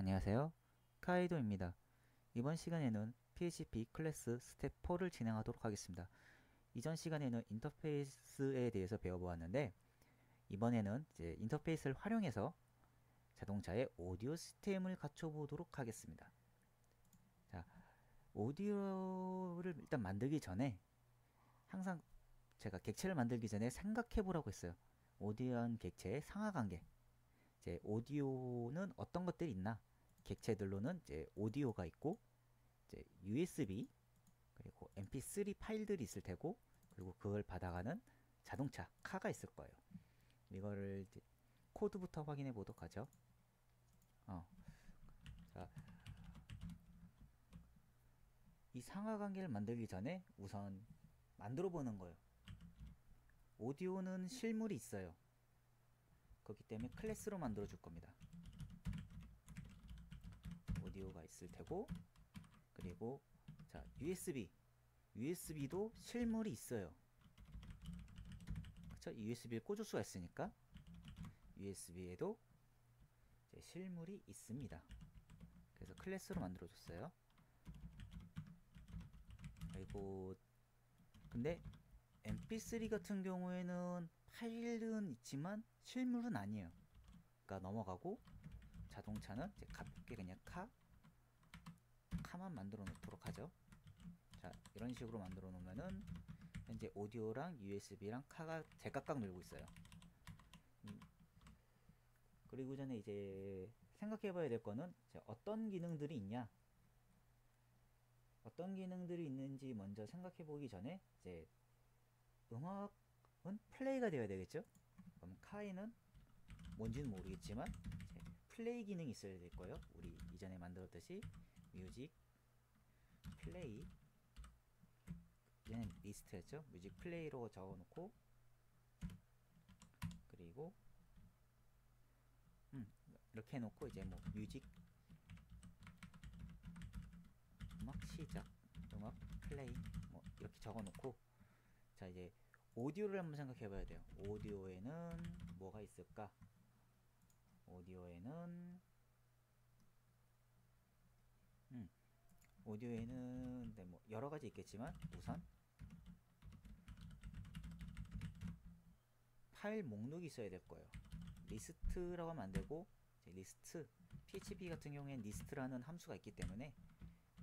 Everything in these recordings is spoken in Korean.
안녕하세요. 카이도입니다. 이번 시간에는 PHP 클래스 스텝 4를 진행하도록 하겠습니다. 이전 시간에는 인터페이스에 대해서 배워보았는데 이번에는 이제 인터페이스를 활용해서 자동차의 오디오 시스템을 갖춰보도록 하겠습니다. 자, 오디오를 일단 만들기 전에 항상 제가 객체를 만들기 전에 생각해보라고 했어요. 오디오한 객체의 상하관계. 이제 오디오는 어떤 것들이 있나? 객체들로는 이제 오디오가 있고 이제 USB 그리고 MP3 파일들이 있을 테고 그리고 그걸 받아가는 자동차 카가 있을 거예요. 이거를 이제 코드부터 확인해 보도록 하죠. 자, 이 상하관계를 만들기 전에 우선 만들어 보는 거예요. 오디오는 실물이 있어요. 그렇기 때문에 클래스로 만들어 줄 겁니다. 오디오가 있을 테고 그리고 자 USB도 실물이 있어요. 그쵸? USB를 꽂을 수가 있으니까 USB에도 실물이 있습니다. 그래서 클래스로 만들어 줬어요. 그리고 근데 mp3 같은 경우에는 파일은 있지만 실물은 아니에요. 그러니까 넘어가고 자동차는 이제 가볍게 그냥 카만 만들어 놓도록 하죠. 자, 이런 식으로 만들어 놓으면은 현재 오디오랑 USB랑 카가 제각각 놀고 있어요. 그리고 전에 이제 생각해 봐야 될 거는 어떤 기능들이 있냐, 어떤 기능들이 있는지 먼저 생각해 보기 전에 이제 음악은 플레이가 되어야 되겠죠. 그럼 카에는 뭔지는 모르겠지만 플레이 기능이 있어야 될 거예요. 우리 이전에 만들었듯이 뮤직 플레이, 이전엔 리스트였죠. 뮤직 플레이로 적어놓고 그리고 이렇게 해놓고 이제 뭐 뮤직 음악 시작 음악 플레이 뭐 이렇게 적어놓고 자 이제 오디오를 한번 생각해봐야 돼요. 오디오에는 뭐가 있을까? 오디오에는 오디오에는 네, 뭐 여러 가지 있겠지만 우선 파일 목록이 있어야 될 거예요. 리스트라고 하면 안 되고 리스트 PHP 같은 경우엔 리스트라는 함수가 있기 때문에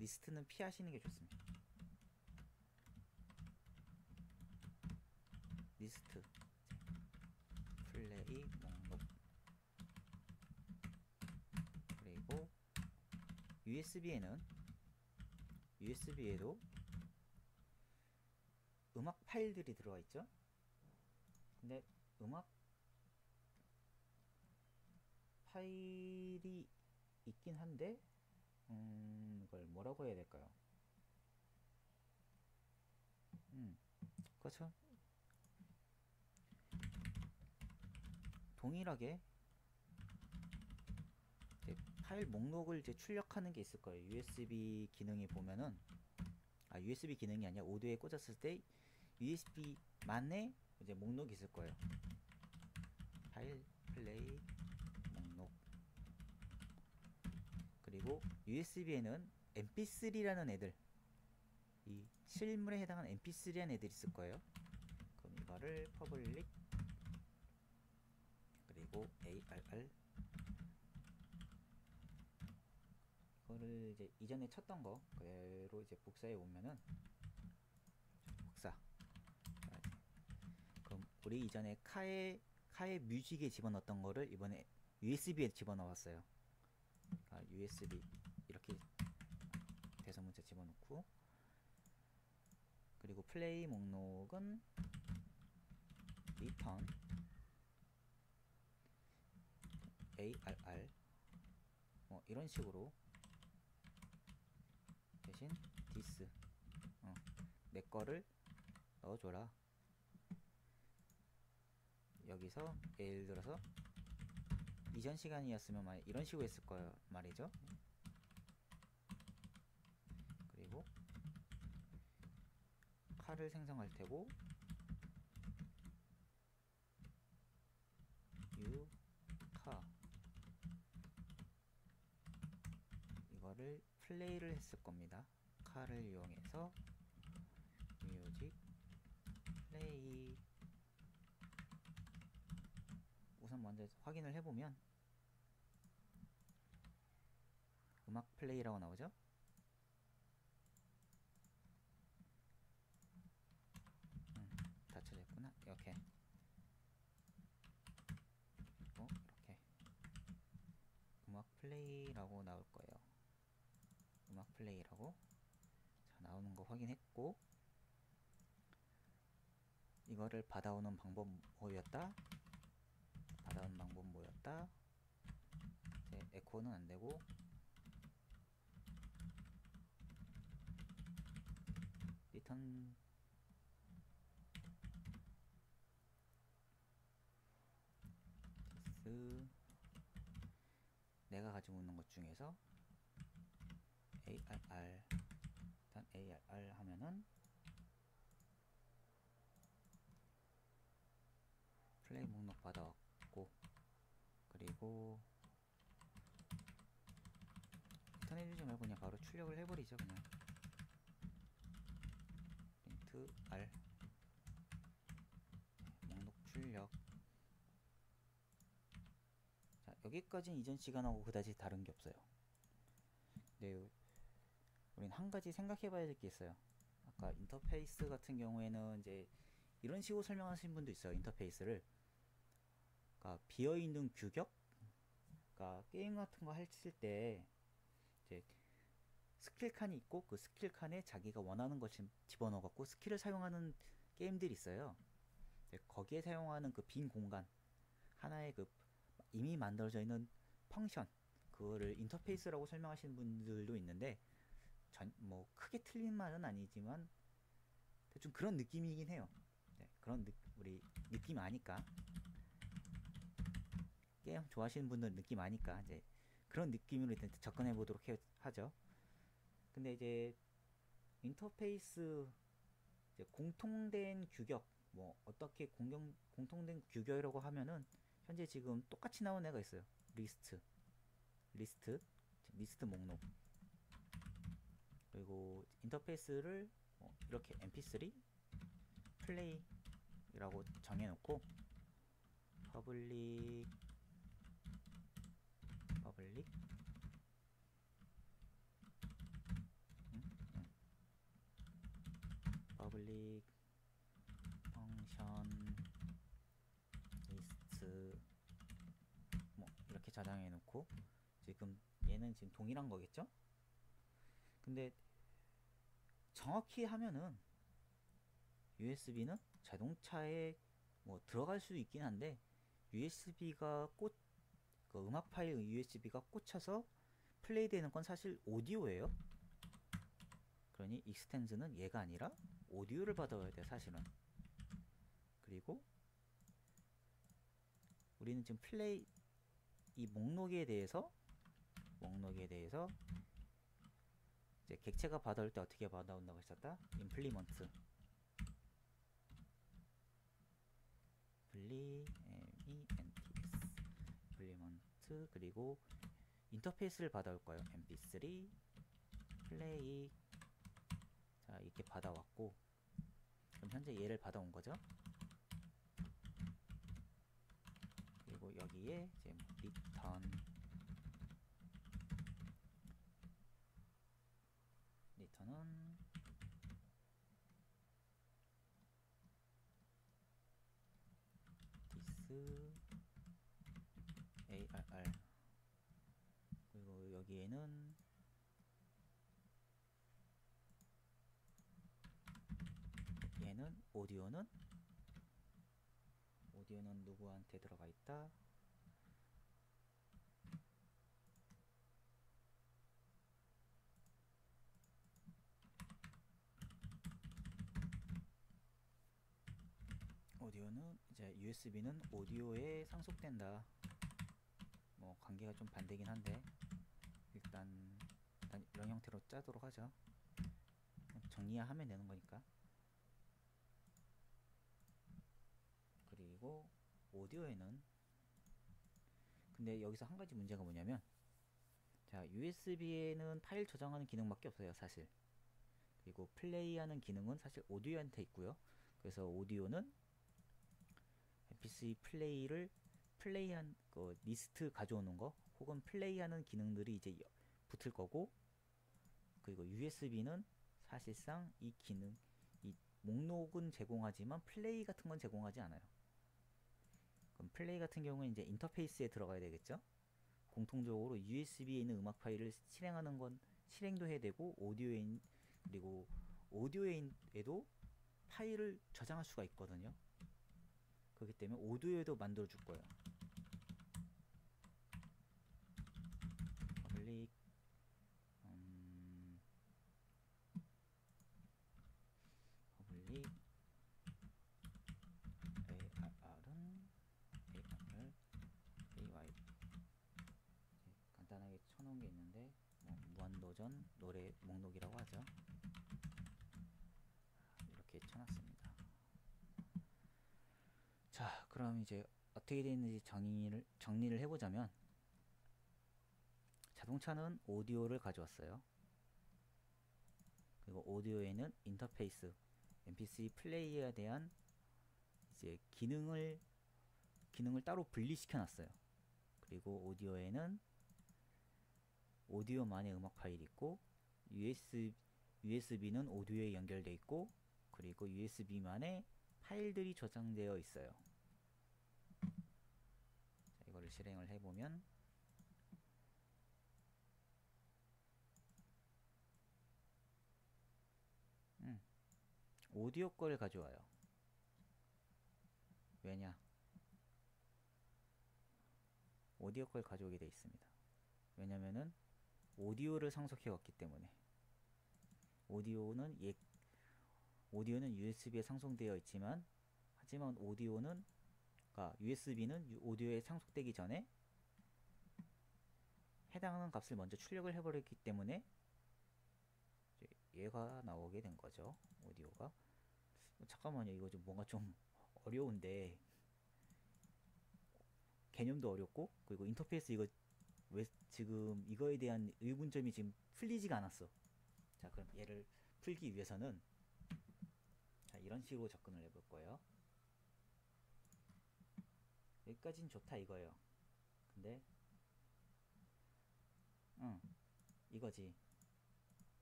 리스트는 피하시는 게 좋습니다. 리스트 플레이 목록 그리고 USB에도 음악 파일들이 들어가 있죠. 근데 음악 파일이 있긴 한데 이걸 뭐라고 해야 될까요? 그렇죠. 동일하게 파일 목록을 이제 출력하는 게 있을 거예요. USB 기능이 보면은 USB 기능이 아니라 오디오에 꽂았을 때 USB만의 이제 목록이 있을 거예요. 파일 플레이 목록 그리고 USB에는 mp3라는 애들 이 실물에 해당하는 mp3라는 애들이 있을 거예요. 그럼 이거를 public 그리고 ARR 이거를 이제 이전에 쳤던 거 그대로 이제 복사해 오면은 복사. 그럼 우리 이전에 카의 뮤직에 집어넣었던 거를 이번에 USB에 집어넣었어요. USB 이렇게 대소문자 집어넣고 그리고 플레이 목록은 return ARR 뭐 이런 식으로 대신 this 내 거를 넣어줘라. 여기서 예를 들어서 이전 시간이었으면 만약 이런 식으로 했을 거야 말이죠. 그리고 카를 생성할 테고 u 카 이거를 플레이를 했을 겁니다. 칼을 이용해서 뮤직 플레이. 우선 먼저 확인을 해보면 음악 플레이라고 나오죠. 닫혀졌구나. 이렇게 이렇게 음악 플레이라고 나올 거예요. 음악 플레이라고 자, 나오는 거 확인했고, 이거를 받아오는 방법 뭐였다? 받아오는 방법 뭐였다? 이제 에코는 안 되고 리턴 디스 내가 가지고 있는 것 중에서 ARR 일단 ARR 하면은 플레이 목록 받아왔고, 그리고 리턴 해주지 말고 그냥 바로 출력을 해버리죠. 그냥 프린트 R 목록 출력. 자, 여기까지는 이전 시간하고 그다지 다른 게 없어요. 네, 우린 한 가지 생각해 봐야 될 게 있어요. 아까 인터페이스 같은 경우에는 이제 이런 식으로 설명하신 분도 있어요. 인터페이스를 그러니까 비어있는 규격, 그러니까 게임 같은 거 했을 때 이제 스킬 칸이 있고 그 스킬 칸에 자기가 원하는 것 집어넣어 갖고 스킬을 사용하는 게임들이 있어요. 거기에 사용하는 그 빈 공간, 하나의 그 이미 만들어져 있는 펑션, 그거를 인터페이스라고 설명하시는 분들도 있는데 뭐 크게 틀린 말은 아니지만 대충 그런 느낌이긴 해요. 네, 그런 우리 느낌 아니까, 게임 좋아하시는 분들 느낌 아니까 이제 그런 느낌으로 일단 접근해 보도록 하죠. 근데 이제 인터페이스 이제 공통된 규격, 뭐 어떻게 공통된 규격이라고 하면은 현재 지금 똑같이 나온 애가 있어요. 리스트 목록. 그리고 인터페이스를 이렇게 mp3 플레이라고 정해놓고 퍼블릭 퍼블릭 펑션 리스트 뭐 이렇게 저장해 놓고, 지금 얘는 지금 동일한 거겠죠? 근데 정확히 하면은 USB는 자동차에 뭐 들어갈 수 있긴 한데 USB가 그 음악 파일 USB가 꽂혀서 플레이 되는 건 사실 오디오예요. 그러니 익스텐즈는 얘가 아니라 오디오를 받아와야 돼 사실은. 그리고 우리는 지금 플레이 이 목록에 대해서 이제 객체가 받아올 때 어떻게 받아온다고 했었다? 임플리먼트 임플리먼트. 그리고 인터페이스를 받아올 거예요. mp3 플레이. 자, 이렇게 받아왔고, 그럼 현재 얘를 받아온 거죠. 그리고 여기에 이제 리턴은 this ARR. 그리고 여기에는 얘는 오디오는 누구한테 들어가 있다? 오디오는 이제 USB는 오디오에 상속된다. 뭐 관계가 좀 반대긴 한데 일단 이런 형태로 짜도록 하죠. 정리하면 되는 거니까. 그리고 오디오에는 근데 여기서 한 가지 문제가 뭐냐면 자, USB에는 파일 저장하는 기능밖에 없어요, 사실. 그리고 플레이하는 기능은 사실 오디오한테 있고요. 그래서 오디오는 MP3 플레이를 플레이한 그 리스트 가져오는 거 혹은 플레이하는 기능들이 이제 붙을 거고, 그리고 USB는 사실상 이 기능, 이 목록은 제공하지만 플레이 같은 건 제공하지 않아요. 그럼 플레이 같은 경우는 이제 인터페이스에 들어가야 되겠죠. 공통적으로 USB에 있는 음악 파일을 실행하는 건 실행도 해야 되고, 오디오에 그리고 오디오에도 파일을 저장할 수가 있거든요. 그렇기 때문에 오디오에도 만들어 줄 거예요. 퍼블릭 퍼블릭 AR은 AR AY 간단하게 쳐놓은 게 있는데, 뭐 무한도전 노래 목록이라고 하죠. 이렇게 쳐놨습니다. 자, 그럼 이제 어떻게 되어 있는지 정리를 해보자면, 자동차는 오디오를 가져왔어요. 그리고 오디오에는 인터페이스, MP3 플레이어에 대한 이제 기능을 따로 분리시켜 놨어요. 그리고 오디오에는 오디오만의 음악 파일이 있고, USB는 오디오에 연결되어 있고, 그리고 USB만의 파일들이 저장되어 있어요. 자, 이거를 실행을 해보면, 오디오 걸 가져와요. 왜냐? 오디오 걸 가져오게 되어 있습니다. 왜냐면은 오디오를 상속해 왔기 때문에. 오디오는 USB에 상속되어 있지만, 하지만 USB는 오디오에 상속되기 전에 해당하는 값을 먼저 출력을 해버렸기 때문에 얘가 나오게 된 거죠. 오디오가. 잠깐만요, 이거 좀 뭔가 좀 어려운데, 개념도 어렵고, 그리고 인터페이스 이거 왜 지금 이거에 대한 의문점이 지금 풀리지가 않았어. 자, 그럼 얘를 풀기 위해서는 자, 이런 식으로 접근을 해볼 거예요. 여기까진 좋다 이거예요. 근데 이거지.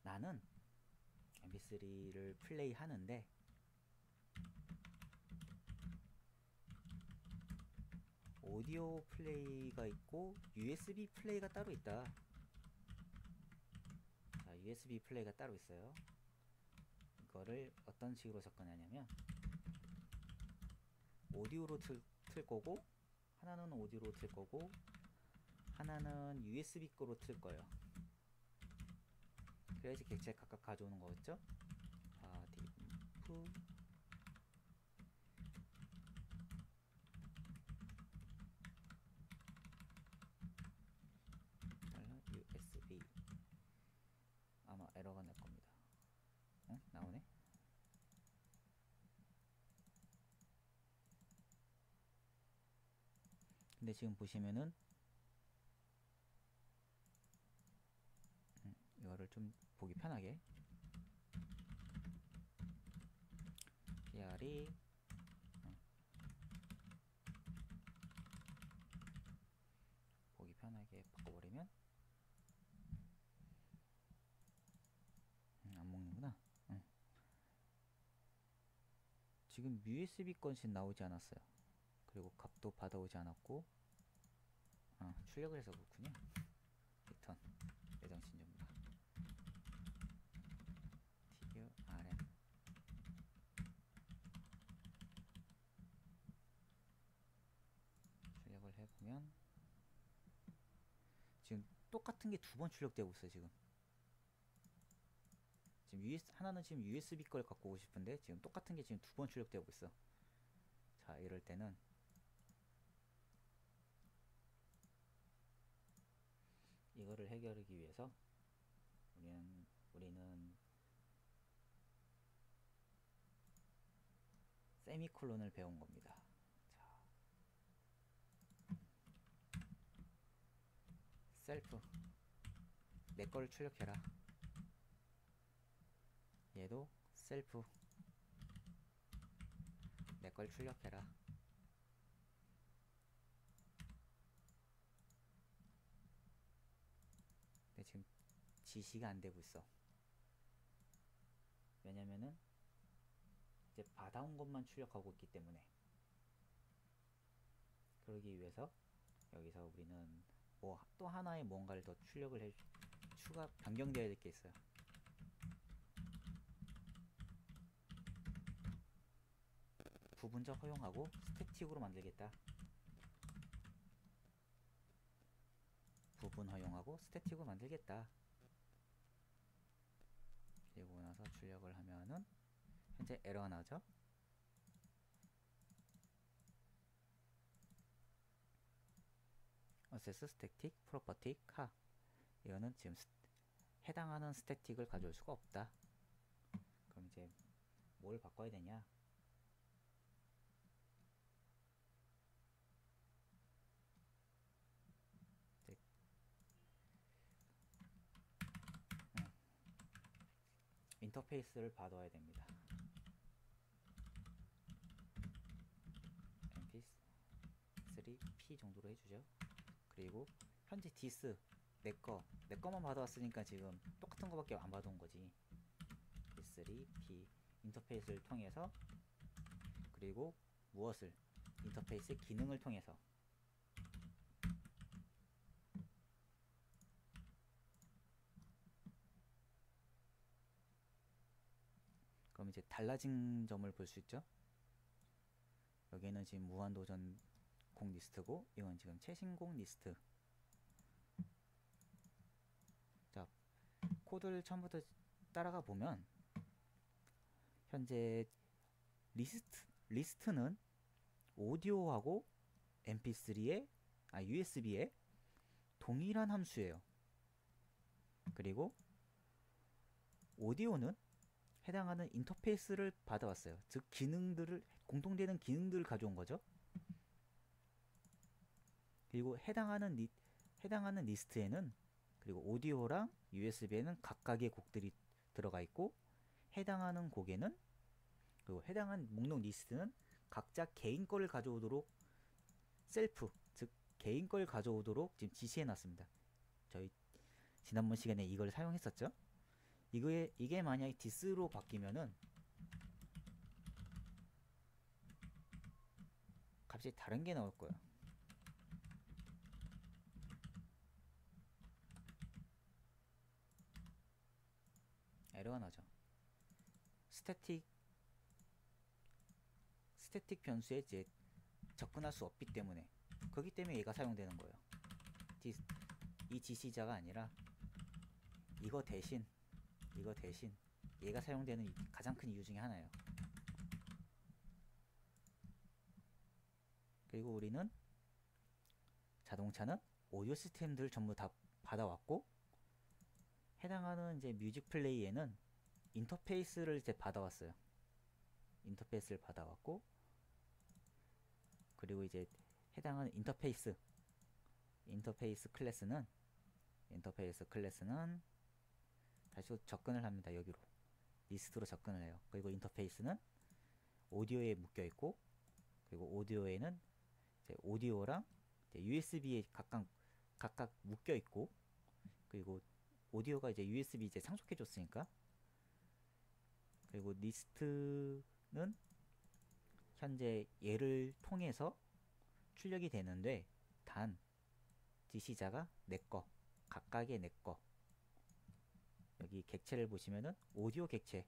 나는 mp3를 플레이 하는데 오디오 플레이가 있고 USB 플레이가 따로 있다. 자, USB 플레이가 따로 있어요. 이거를 어떤 식으로 접근하냐면, 오디오로 틀 거고, 하나는 오디오로 틀 거고, 하나는 USB 거로 틀 거예요. 그래야지 객체 각각 가져오는 거겠죠? 디프 USB. 아마 에러가 날 겁니다. 나오네? 근데 지금 보시면은 이거를 좀 보기 편하게 PR이 보기 편하게 바꿔버리면 안 먹는구나. 지금 USB 건신 나오지 않았어요. 그리고 값도 받아오지 않았고, 출력을 해서 그렇군요. 리턴 예정신조입니다. TURM 출력을 해보면 지금 똑같은 게 두 번 출력되고 있어요. 지금 하나는 지금 USB 걸 갖고 오고 싶은데 지금 똑같은 게 지금 두 번 출력되고 있어. 자, 이럴 때는 이거를 해결하기 위해서 우리는 세미콜론을 배운 겁니다. 자, 셀프 내 거를 출력해라. 얘도 셀프 내 걸 출력해라. 근데 지금 지시가 안 되고 있어. 왜냐면은 이제 받아온 것만 출력하고 있기 때문에. 그러기 위해서 여기서 우리는 뭐 또 하나의 뭔가를 더 출력을 해 추가 변경되어야 될 게 있어요. 부분적 허용하고 스태틱으로 만들겠다. 부분 허용하고 스태틱으로 만들겠다. 그리고 나서 출력을 하면은 현재 에러가 나오죠. 어세스 스태틱 프로퍼티 카. 이거는 지금 해당하는 스태틱을 가져올 수가 없다. 그럼 이제 뭘 바꿔야 되냐? 인터페이스를 받아야 됩니다. mp3p 정도로 해주죠. 그리고 현재 디스 내 거만 받아왔으니까 지금 똑같은 거밖에 안 받아온 거지. d3p 인터페이스를 통해서, 그리고 무엇을 인터페이스의 기능을 통해서. 그럼 이제 달라진 점을 볼 수 있죠. 여기는 지금 무한도전 곡 리스트고, 이건 지금 최신 곡 리스트. 자, 코드를 처음부터 따라가 보면 현재 리스트는 오디오하고 mp3에 USB에 동일한 함수예요. 그리고 오디오는 해당하는 인터페이스를 받아왔어요. 즉 기능들을, 공통되는 기능들을 가져온 거죠. 그리고 해당하는 리스트에는, 그리고 오디오랑 USB에는 각각의 곡들이 들어가 있고, 해당하는 곡에는, 그리고 해당한 목록 리스트는 각자 개인 거를 가져오도록 셀프, 즉 개인 걸 가져오도록 지금 지시해 놨습니다. 저희 지난번 시간에 이걸 사용했었죠. 이게 만약에 디스로 바뀌면은 갑자기 다른 게 나올 거야. 에러가 나죠. 스태틱 변수에 이제 접근할 수 없기 때문에, 그렇기 때문에 얘가 사용되는 거예요. 이 지시자가 아니라 이거 대신 얘가 사용되는 가장 큰 이유 중에 하나예요. 그리고 우리는 자동차는 오디오 시스템들을 전부 다 받아왔고, 해당하는 이제 뮤직 플레이에는 인터페이스를 이제 받아왔어요. 인터페이스를 받아왔고, 그리고 이제 해당하는 인터페이스 클래스는 다시 접근을 합니다. 여기로 리스트로 접근을 해요. 그리고 인터페이스는 오디오에 묶여 있고, 그리고 오디오에는 이제 오디오랑 이제 USB에 각각 묶여 있고, 그리고 오디오가 이제 USB 이제 상속해 줬으니까, 그리고 리스트는 현재 얘를 통해서 출력이 되는데, 단 지시자가 내거, 각각의 내거. 여기 객체를 보시면은 오디오 객체,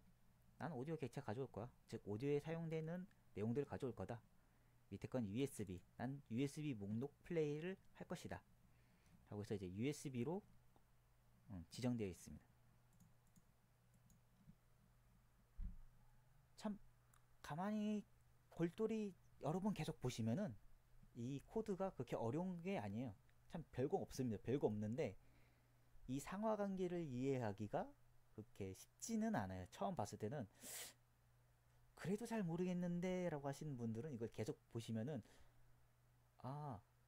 난 오디오 객체 가져올 거야. 즉 오디오에 사용되는 내용들을 가져올 거다. 밑에 건 USB, 난 USB 목록 플레이를 할 것이다. 하고 해서 이제 USB로 지정되어 있습니다. 참 가만히 골똘히 여러 번 계속 보시면은 이 코드가 그렇게 어려운 게 아니에요. 참 별거 없습니다. 별거 없는데 이 상하관계를 이해하기가 그렇게 쉽지는 않아요. 처음 봤을 때는 그래도 잘 모르겠는데 라고 하시는 분들은 이걸 계속 보시면은,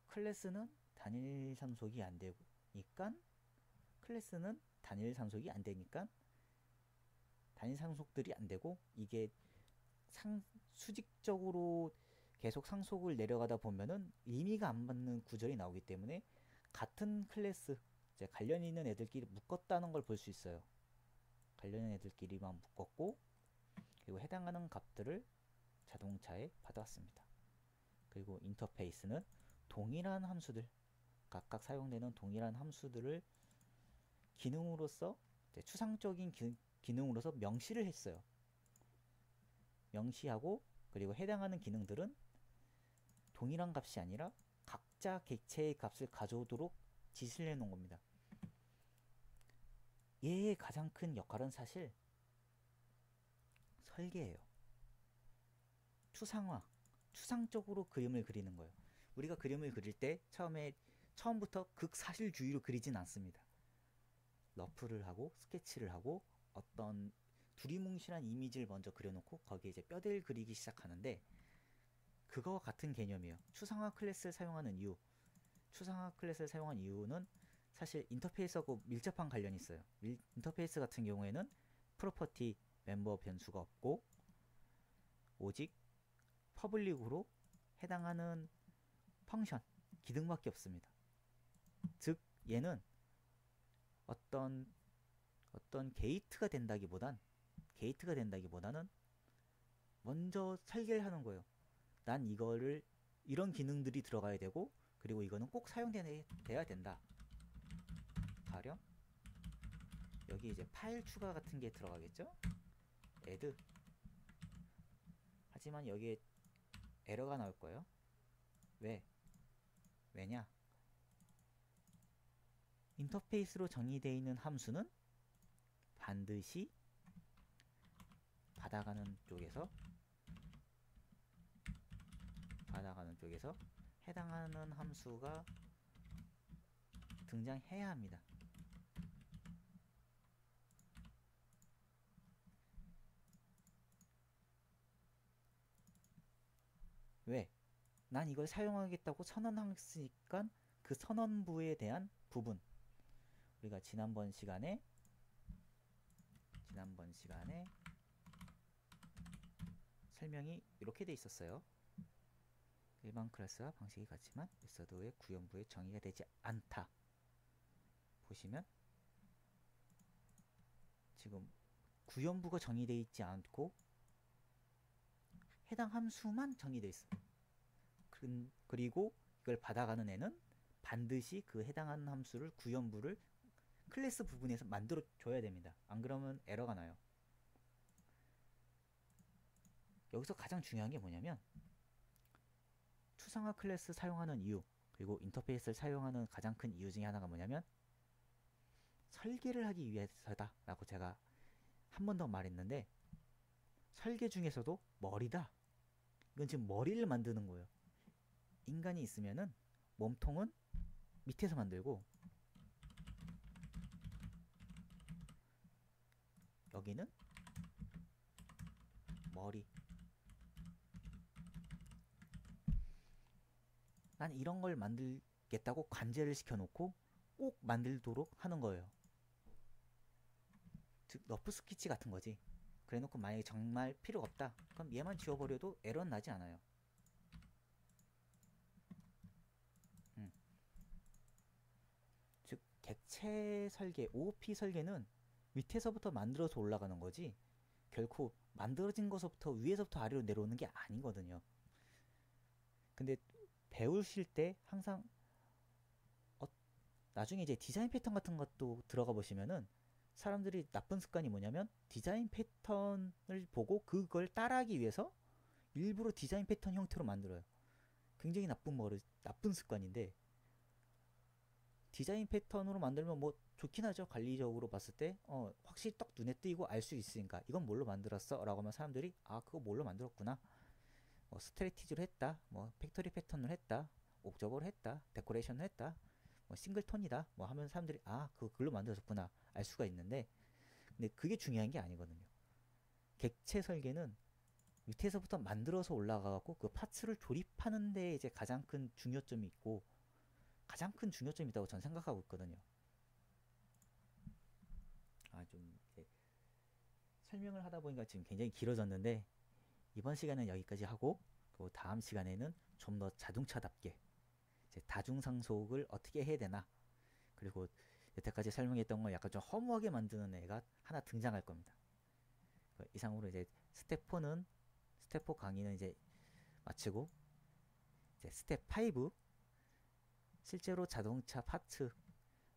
클래스는 단일 참속이 안 되니까 클래스는 단일 상속이 안 되니까 단일 상속들이 안 되고 이게 수직적으로 계속 상속을 내려가다 보면은 의미가 안 맞는 구절이 나오기 때문에 같은 클래스 이제 관련 있는 애들끼리 묶었다는 걸 볼 수 있어요. 관련 있는 애들끼리만 묶었고 그리고 해당하는 값들을 자동차에 받아왔습니다. 그리고 인터페이스는 동일한 함수들 각각 사용되는 동일한 함수들을 기능으로서 추상적인 기능으로서 명시를 했어요. 명시하고 그리고 해당하는 기능들은 동일한 값이 아니라 각자 객체의 값을 가져오도록 지시를 해놓은 겁니다. 얘의 가장 큰 역할은 사실 설계예요. 추상적으로 그림을 그리는 거예요. 우리가 그림을 그릴 때 처음부터 극사실주의로 그리진 않습니다. 러프를 하고 스케치를 하고 어떤 두리뭉실한 이미지를 먼저 그려놓고 거기에 이제 뼈대를 그리기 시작하는데 그거와 같은 개념이에요. 추상화 클래스를 사용하는 이유. 추상화 클래스를 사용한 이유는 사실 인터페이스하고 밀접한 관련이 있어요. 인터페이스 같은 경우에는 프로퍼티 멤버 변수가 없고 오직 퍼블릭으로 해당하는 펑션, 기능밖에 없습니다. 즉 얘는 어떤 게이트가 된다기보다는 먼저 설계를 하는 거예요. 난 이거를 이런 기능들이 들어가야 되고 그리고 이거는 꼭 사용돼야 된다. 가령 여기 이제 파일 추가 같은 게 들어가겠죠? add. 하지만 여기에 에러가 나올 거예요. 왜냐? 인터페이스로 정의되어 있는 함수는 반드시 받아가는 쪽에서 해당하는 함수가 등장해야 합니다. 왜? 난 이걸 사용하겠다고 선언했으니까 그 선언부에 대한 부분 우리가 지난번 시간에 설명이 이렇게 돼 있었어요. 일반 클래스와 방식이 같지만 메서드의 구현부에 정의가 되지 않다. 보시면 지금 구현부가 정의되어 있지 않고 해당 함수만 정의되어 있어요. 그리고 이걸 받아가는 애는 반드시 그 해당하는 함수를 구현부를 클래스 부분에서 만들어 줘야 됩니다. 안 그러면 에러가 나요. 여기서 가장 중요한 게 뭐냐면 추상화 클래스 사용하는 이유 그리고 인터페이스를 사용하는 가장 큰 이유 중에 하나가 뭐냐면 설계를 하기 위해서다 라고 제가 한 번 더 말했는데 설계 중에서도 머리다. 이건 지금 머리를 만드는 거예요. 인간이 있으면은 몸통은 밑에서 만들고 여기는 머리. 난 이런 걸 만들겠다고 관제를 시켜놓고 꼭 만들도록 하는 거예요. 즉 러프 스케치 같은 거지. 그래놓고 만약에 정말 필요가 없다 그럼 얘만 지워버려도 에러는 나지 않아요. 즉 객체 설계, OOP 설계는 밑에서부터 만들어서 올라가는 거지 결코 만들어진 것부터 위에서부터 아래로 내려오는 게 아니거든요. 근데 배우실 때 항상 나중에 이제 디자인 패턴 같은 것도 들어가 보시면은 사람들이 나쁜 습관이 뭐냐면 디자인 패턴을 보고 그걸 따라하기 위해서 일부러 디자인 패턴 형태로 만들어요. 굉장히 나쁜 습관인데 디자인 패턴으로 만들면 뭐 좋긴 하죠. 관리적으로 봤을 때 확실히 딱 눈에 띄고 알 수 있으니까 이건 뭘로 만들었어? 라고 하면 사람들이 아 그거 뭘로 만들었구나. 뭐 스트레티지로 했다. 뭐 팩토리 패턴을 했다. 옵저버를 했다. 데코레이션을 했다. 뭐 싱글톤이다. 뭐 하면 사람들이 아 그걸로 만들어졌구나 알 수가 있는데 근데 그게 중요한 게 아니거든요. 객체 설계는 밑에서부터 만들어서 올라가고 그 파츠를 조립하는 데 이제 가장 큰 중요점이 있고 가장 큰 중요점이 있다고 저는 생각하고 있거든요. 좀 이제 설명을 하다 보니까 지금 굉장히 길어졌는데 이번 시간은 여기까지 하고 그 다음 시간에는 좀 더 자동차답게 이제 다중상속을 어떻게 해야 되나 그리고 여태까지 설명했던 걸 약간 좀 허무하게 만드는 애가 하나 등장할 겁니다. 이상으로 이제 스텝 4 강의는 이제 마치고 이제 스텝 5 실제로 자동차 파트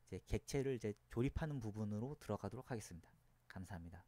이제 객체를 이제 조립하는 부분으로 들어가도록 하겠습니다. 감사합니다.